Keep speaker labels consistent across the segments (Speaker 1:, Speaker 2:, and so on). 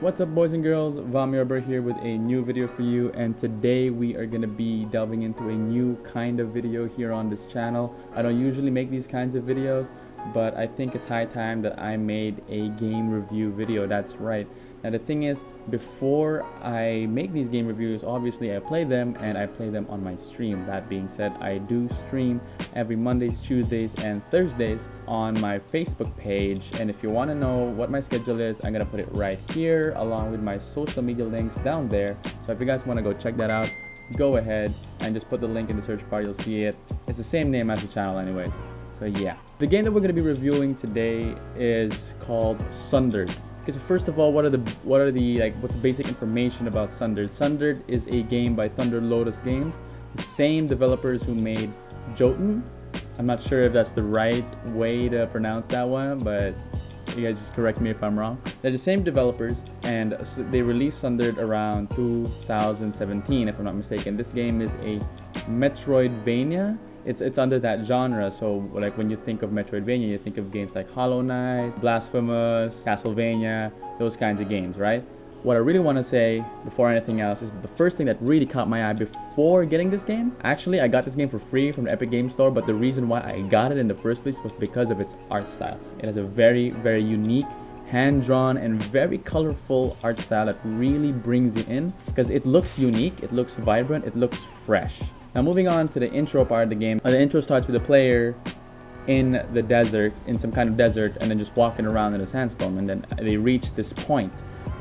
Speaker 1: What's up, boys and girls? Vamyorber here with a new video for you, and today we are going to be delving into a new kind of video here on this channel. I don't usually make these kinds of videos, but I think it's high time that I made a game review video. That's right. Now the thing is, before I make these game reviews, obviously I play them and I play them on my stream. That being said, I do stream every Mondays, Tuesdays, and Thursdays on my Facebook page, and if you want to know what my schedule is, I'm gonna put it right here along with my social media links down there. So if you guys want to go check that out, go ahead and just put the link in the search bar. You'll see it. It's the same name as the channel anyways. So yeah, the game that we're going to be reviewing today is called Sundered. Okay, so first of all, what's the basic information about Sundered? Sundered is a game by Thunder Lotus Games, the same developers who made Jotun. I'm not sure if that's the right way to pronounce that one, but you guys just correct me if I'm wrong. They're the same developers, and they released Sundered around 2017, if I'm not mistaken. This game is a Metroidvania. It's under that genre. So like when you think of Metroidvania, you think of games like Hollow Knight, Blasphemous, Castlevania, those kinds of games, right? What I really want to say before anything else is that the first thing that really caught my eye before getting this game, actually I got this game for free from the Epic Game Store, but the reason why I got it in the first place was because of its art style. It has a very, very unique, hand-drawn and very colorful art style that really brings you in because it looks unique, it looks vibrant, it looks fresh. Now moving on to the intro part of the game. The intro starts with the player in the desert, in some kind of desert, and then just walking around in a sandstorm, and then they reach this point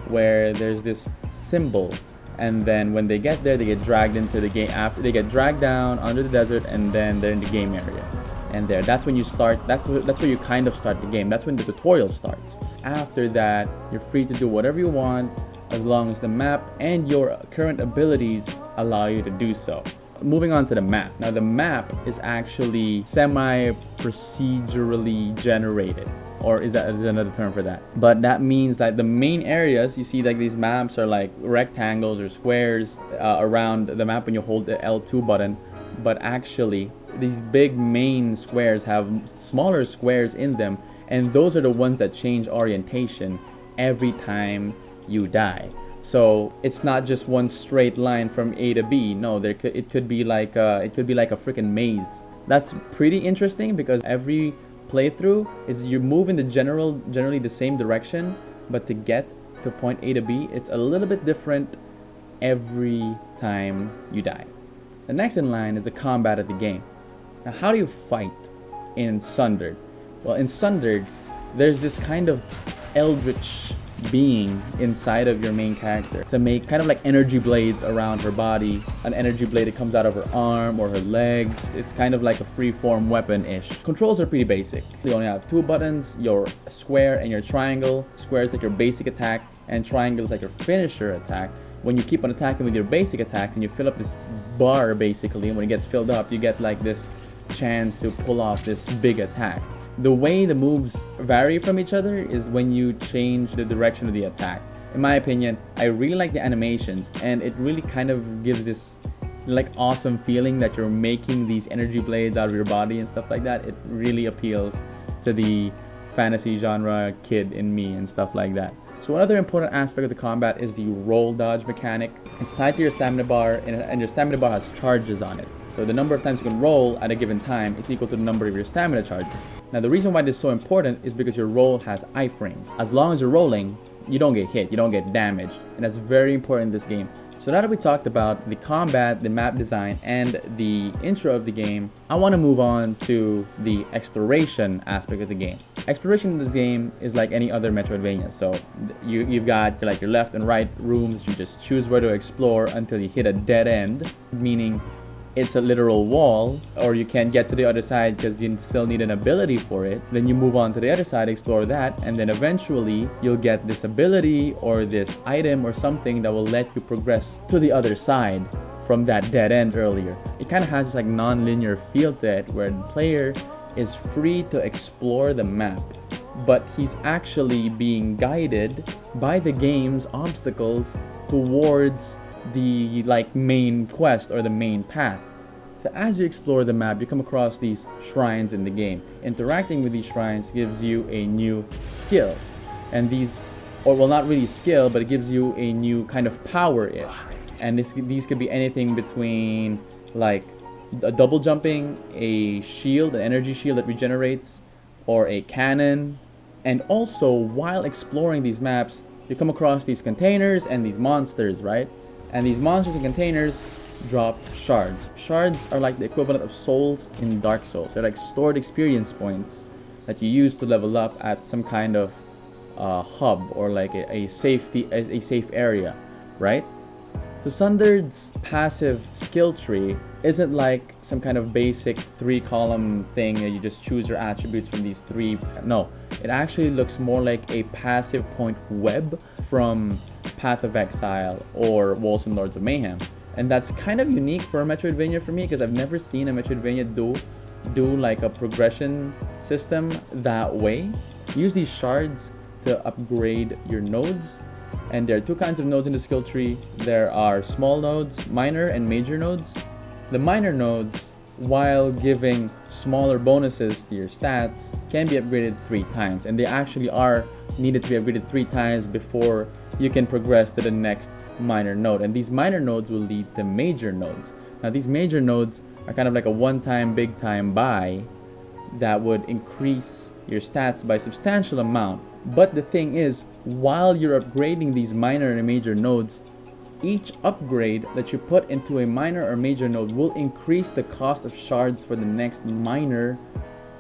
Speaker 1: where there's this symbol, and then when they get there, they get dragged into the game. After they get dragged down under the desert, and then they're in the game area, and that's when you start. That's where you kind of start the game. That's when the tutorial starts. After that, you're free to do whatever you want as long as the map and your current abilities allow you to do so. Moving on to the map. Now the map is actually semi-procedurally generated, or is another term for that? But that means that the main areas, you see like these maps are like rectangles or squares around the map when you hold the L2 button, but actually these big main squares have smaller squares in them, and those are the ones that change orientation every time you die. So it's not just one straight line from A to B. No, it could be like a freaking maze. That's pretty interesting because every playthrough is you move in the generally the same direction, but to get to point A to B, it's a little bit different every time you die. The next in line is the combat of the game. Now, how do you fight in Sundered? Well, in Sundered, there's this kind of eldritch being inside of your main character to make kind of like energy blades around her body. An energy blade that comes out of her arm or her legs. It's kind of like a free-form weapon-ish. Controls are pretty basic. You only have two buttons, your square and your triangle. Square is like your basic attack, and triangle is like your finisher attack. When you keep on attacking with your basic attacks and you fill up this bar basically, and when it gets filled up, you get like this chance to pull off this big attack. The way the moves vary from each other is when you change the direction of the attack. In my opinion, I really like the animations, and it really kind of gives this like awesome feeling that you're making these energy blades out of your body and stuff like that. It really appeals to the fantasy genre kid in me and stuff like that. So another important aspect of the combat is the roll dodge mechanic. It's tied to your stamina bar, and your stamina bar has charges on it. So the number of times you can roll at a given time is equal to the number of your stamina charges. Now the reason why this is so important is because your roll has iframes. As long as you're rolling, you don't get hit, you don't get damaged, and that's very important in this game. So now that we talked about the combat, the map design, and the intro of the game, I want to move on to the exploration aspect of the game. Exploration in this game is like any other Metroidvania. So you've got like your left and right rooms. You just choose where to explore until you hit a dead end, meaning it's a literal wall, or you can't get to the other side because you still need an ability for it. Then you move on to the other side, explore that, and then eventually you'll get this ability or this item or something that will let you progress to the other side from that dead end earlier. It kind of has this like non-linear feel to it where the player is free to explore the map, but he's actually being guided by the game's obstacles towards the like main quest or the main path. So as you explore the map, you come across these shrines in the game. Interacting with these shrines gives you a new skill, and these or well, not really skill, but it gives you a new kind of power-ish. And these could be anything between like a double jumping, a shield, an energy shield that regenerates, or a cannon. And also, while exploring these maps, you come across these containers and these monsters, right? And these monsters and containers drop shards. Shards are like the equivalent of souls in Dark Souls. They're like stored experience points that you use to level up at some kind of hub, or like a safe area, right? So Sundered's passive skill tree isn't like some kind of basic 3-column thing that you just choose your attributes from these 3. No, it actually looks more like a passive point web from Path of Exile or Wolves and Lords of Mayhem. And that's kind of unique for a Metroidvania for me, because I've never seen a Metroidvania do like a progression system that way. Use these shards to upgrade your nodes. And there are 2 kinds of nodes in the skill tree. There are small nodes, minor and major nodes. The minor nodes, while giving smaller bonuses to your stats, can be upgraded 3 times. And they actually are needed to be upgraded 3 times before you can progress to the next minor node. And these minor nodes will lead to major nodes. Now these major nodes are kind of like a one-time big time buy that would increase your stats by a substantial amount. But the thing is, while you're upgrading these minor and major nodes, each upgrade that you put into a minor or major node will increase the cost of shards for the next minor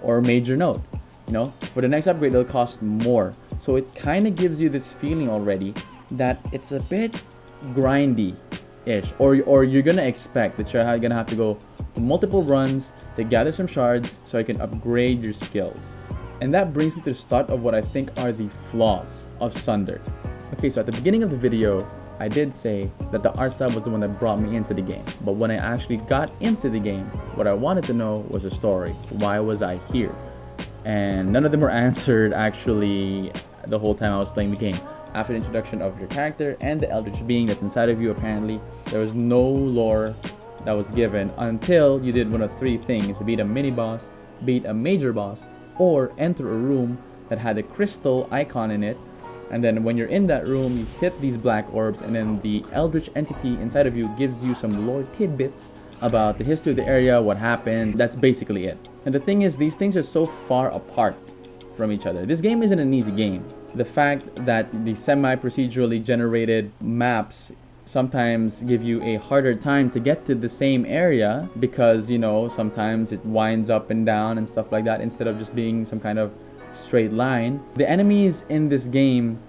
Speaker 1: or major node. You know, for the next upgrade, it'll cost more. So it kind of gives you this feeling already that it's a bit grindy-ish, or you're gonna expect that you're gonna have to go to multiple runs to gather some shards so I can upgrade your skills. And that brings me to the start of what I think are the flaws of Sundered. Okay, so at the beginning of the video, I did say that the art style was the one that brought me into the game. But when I actually got into the game, what I wanted to know was the story. Why was I here? And none of them were answered actually the whole time I was playing the game. After the introduction of your character and the Eldritch being that's inside of you, apparently, there was no lore that was given until you did one of 3 things: beat a mini boss, beat a major boss, or enter a room that had a crystal icon in it. And then when you're in that room, you hit these black orbs, and then the Eldritch entity inside of you gives you some lore tidbits about the history of the area, what happened. That's basically it. And the thing is, these things are so far apart from each other. This game isn't an easy game. The fact that the semi-procedurally generated maps sometimes give you a harder time to get to the same area, because, you know, sometimes it winds up and down and stuff like that instead of just being some kind of straight line. The enemies in this game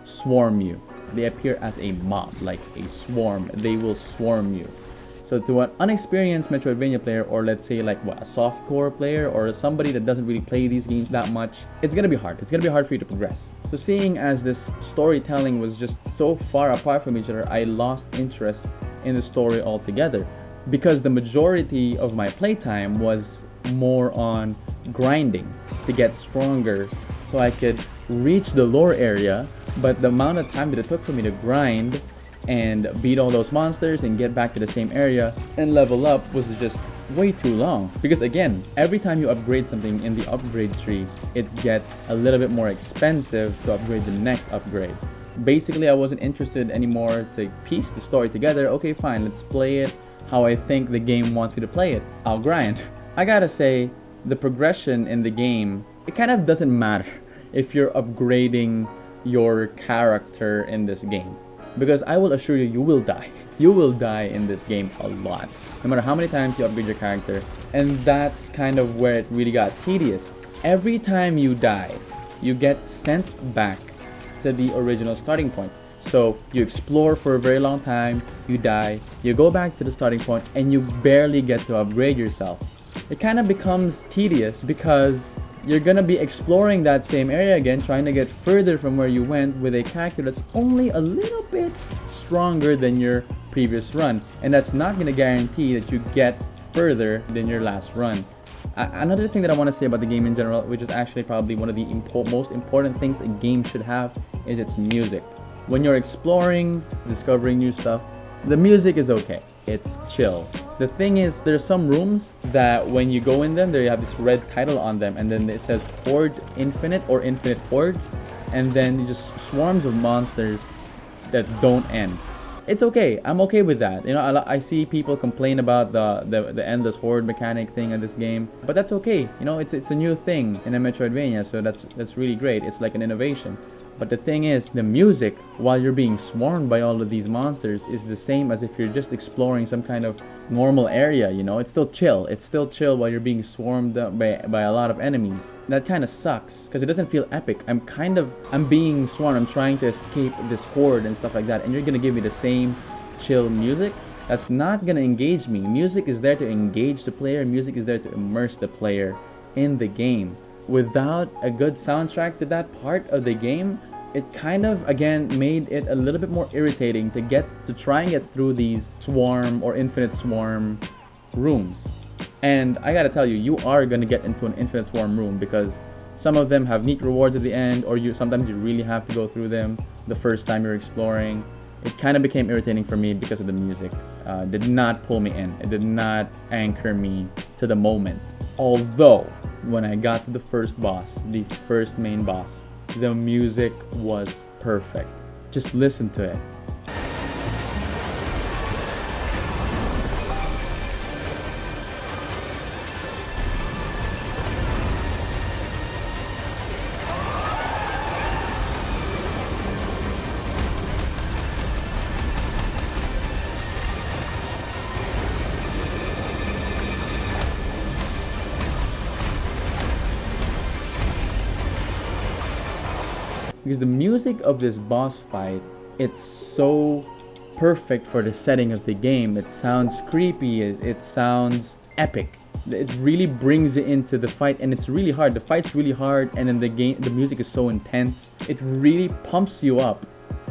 Speaker 1: swarm you. They appear as a mob, like a swarm. They will swarm you. So to an unexperienced Metroidvania player, or let's say like a softcore player, or somebody that doesn't really play these games that much, it's gonna be hard. It's gonna be hard for you to progress. So seeing as this storytelling was just so far apart from each other, I lost interest in the story altogether, because the majority of my playtime was more on grinding to get stronger so I could reach the lore area. But the amount of time that it took for me to grind and beat all those monsters and get back to the same area and level up was just way too long. Because again, every time you upgrade something in the upgrade tree, it gets a little bit more expensive to upgrade the next upgrade. Basically, I wasn't interested anymore to piece the story together. Okay, fine, let's play it how I think the game wants me to play it. I'll grind. I gotta say, the progression in the game, it kind of doesn't matter if you're upgrading your character in this game, because I will assure you, you will die. You will die in this game a lot, no matter how many times you upgrade your character. And that's kind of where it really got tedious. Every time you die, you get sent back to the original starting point. So you explore for a very long time, you die, you go back to the starting point, and you barely get to upgrade yourself. It kind of becomes tedious because you're gonna be exploring that same area again, trying to get further from where you went with a character that's only a little bit stronger than your previous run. And that's not gonna guarantee that you get further than your last run. Another thing that I want to say about the game in general, which is actually probably one of the most important things a game should have, is its music. When you're exploring, discovering new stuff, the music is okay. It's chill. The thing is, there's some rooms that when you go in them, they have this red title on them, and then it says Horde Infinite or Infinite Horde. and then just swarms of monsters that don't end. It's okay. I'm okay with that. You know, I see people complain about the endless horde mechanic thing in this game, but that's okay. You know, it's a new thing in a Metroidvania, so that's really great. It's like an innovation. But the thing is, the music while you're being swarmed by all of these monsters is the same as if you're just exploring some kind of normal area, you know? It's still chill. It's still chill while you're being swarmed by a lot of enemies. That kind of sucks because it doesn't feel epic. I'm being swarmed. I'm trying to escape this horde and stuff like that, and you're gonna give me the same chill music? That's not gonna engage me. Music is there to engage the player. Music is there to immerse the player in the game. Without a good soundtrack to that part of the game, it kind of again made it a little bit more irritating to try and get through these swarm or infinite swarm rooms. And I gotta tell you, you are gonna get into an infinite swarm room because some of them have neat rewards at the end, or sometimes you really have to go through them the first time you're exploring. It kind of became irritating for me because of the music. Did not pull me in. It did not anchor me to the moment. Although, when I got to the first boss, the first main boss, the music was perfect. Just listen to it. Because the music of this boss fight, it's so perfect for the setting of the game. It sounds creepy, it sounds epic. It really brings it into the fight, and it's really hard. The fight's really hard, and then the music is so intense. It really pumps you up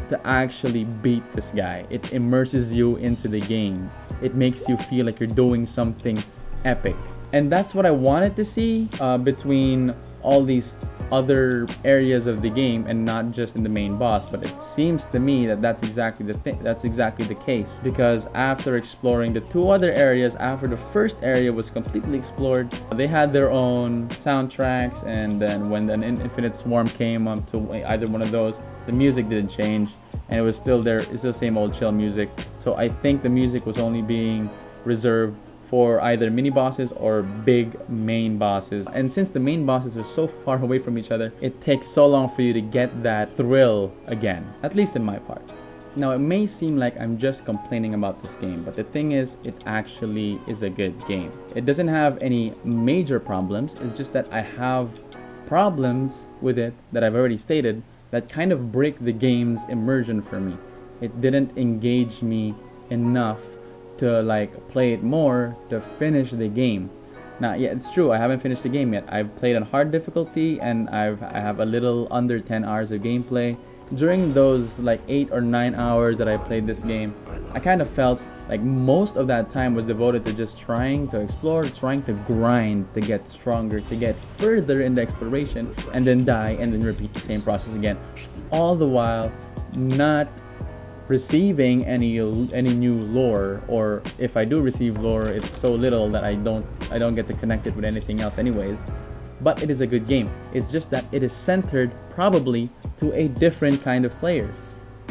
Speaker 1: to actually beat this guy. It immerses you into the game. It makes you feel like you're doing something epic. And that's what I wanted to see between all these other areas of the game and not just in the main boss. But it seems to me that that's exactly the case, because after exploring the two other areas, after the first area was completely explored, they had their own soundtracks, and then when an infinite swarm came up to either one of those, the music didn't change, and it was still there. It's the same old chill music. So I think the music was only being reserved for either mini bosses or big main bosses. And since the main bosses are so far away from each other, it takes so long for you to get that thrill again, at least in my part. Now, it may seem like I'm just complaining about this game, but the thing is, it actually is a good game. It doesn't have any major problems. It's just that I have problems with it that I've already stated that kind of break the game's immersion for me. It didn't engage me enough to like play it more to finish the game. Now, yeah, it's true, I haven't finished the game yet. I've played on hard difficulty, and I have a little under 10 hours of gameplay. During those like 8 or 9 hours that I played this game, I kind of felt like most of that time was devoted to just trying to explore, trying to grind, to get stronger, to get further in the exploration, and then die, and then repeat the same process again, all the while not receiving any new lore, or if I do receive lore, it's so little that I don't get to connect it with anything else anyways. But it is a good game. It's just that it is centered probably to a different kind of player.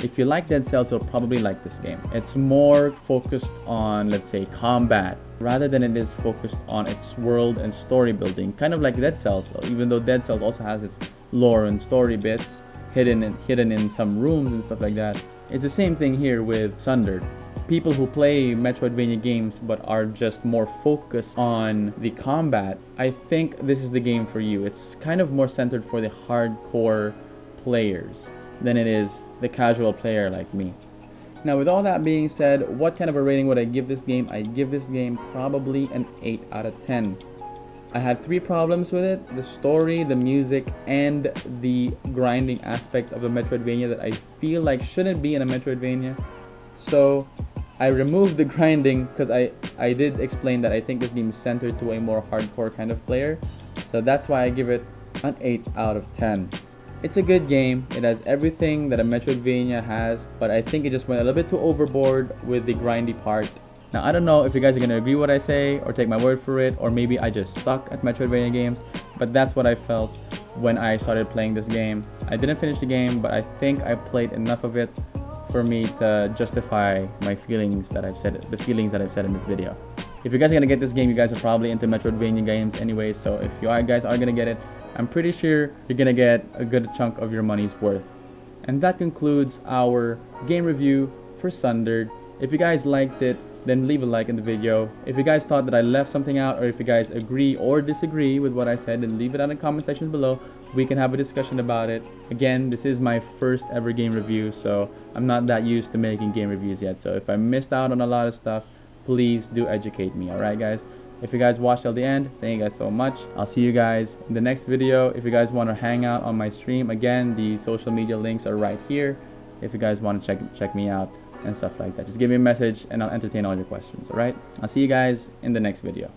Speaker 1: If you like Dead Cells, you'll probably like this game. It's more focused on, let's say, combat rather than it is focused on its world and story building, kind of like Dead Cells, even though Dead Cells also has its lore and story bits hidden in some rooms and stuff like that. It's the same thing here with Sundered. People who play Metroidvania games but are just more focused on the combat, I think this is the game for you. It's kind of more centered for the hardcore players than it is the casual player like me. Now, with all that being said, what kind of a rating would I give this game? I give this game probably an 8 out of 10. I had 3 problems with it: the story, the music, and the grinding aspect of a Metroidvania that I feel like shouldn't be in a Metroidvania. So I removed the grinding because I did explain that I think this game is centered to a more hardcore kind of player. So that's why I give it an 8 out of 10. It's a good game. It has everything that a Metroidvania has, but I think it just went a little bit too overboard with the grindy part. Now, I don't know if you guys are going to agree what I say or take my word for it, or maybe I just suck at Metroidvania games, but that's what I felt. when I started playing this game. I didn't finish the game, but I think I played enough of it for me to justify my feelings that I've said, the feelings that I've said in this video. If you guys are gonna get this game, you guys are probably into Metroidvania games anyway, so if you guys are gonna get it, I'm pretty sure you're gonna get a good chunk of your money's worth. And that concludes our game review for Sundered. If you guys liked it, then leave a like in the video. If you guys thought that I left something out, or if you guys agree or disagree with what I said, then leave it out in the comment section below. We can have a discussion about it. Again, this is my first ever game review, so I'm not that used to making game reviews yet. So if I missed out on a lot of stuff, please do educate me. Alright guys, if you guys watched till the end, thank you guys so much. I'll see you guys in the next video. If you guys want to hang out on my stream, again, the social media links are right here. If you guys want to check me out and stuff like that, just give me a message and I'll entertain all your questions. Alright, I'll see you guys in the next video.